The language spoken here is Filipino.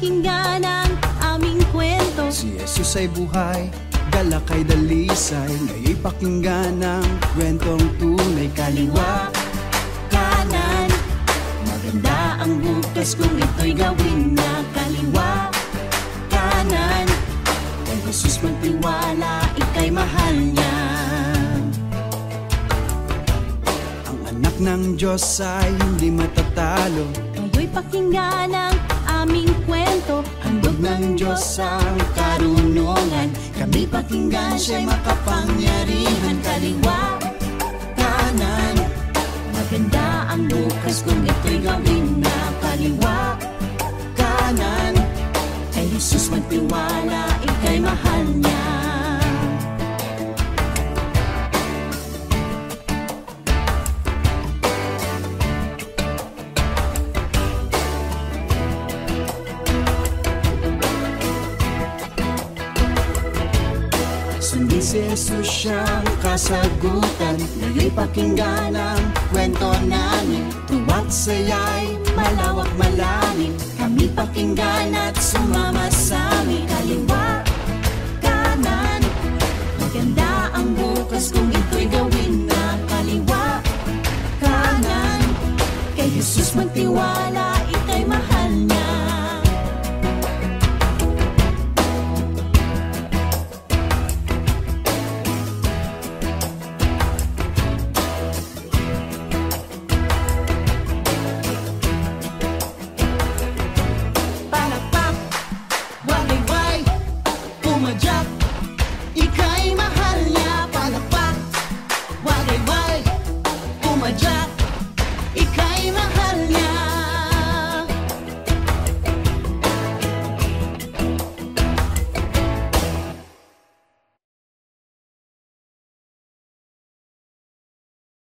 pakinggan ang aming kwento. Si Jesus ay buhay, dala kay dalisay. Ngayon'y pakinggan ang kwentong tunay. Kaliwa, Kanan, maganda ang bukas kung ito'y gawin na. Kaliwa, kanan, kay Jesus magtiwala, ika'y mahal niya. ang anak ng Diyos ay hindi matatalo. Ngayon'y pakinggan ang aming kwento. Handog ng Diyos ang karunungan. Kami pakinggan, siya'y makapangyarihan. Kaliwa, kanan, maganda ang bukas kung ito'y gawin na. Kaliwa, kanan, kay Jesus magtiwala, ika'y mahal niya. Sundin si Jesus siyang kasagutan. Ngayon'y pakinggan ang kwento namin. Tuwa't saya'y malawak malalim.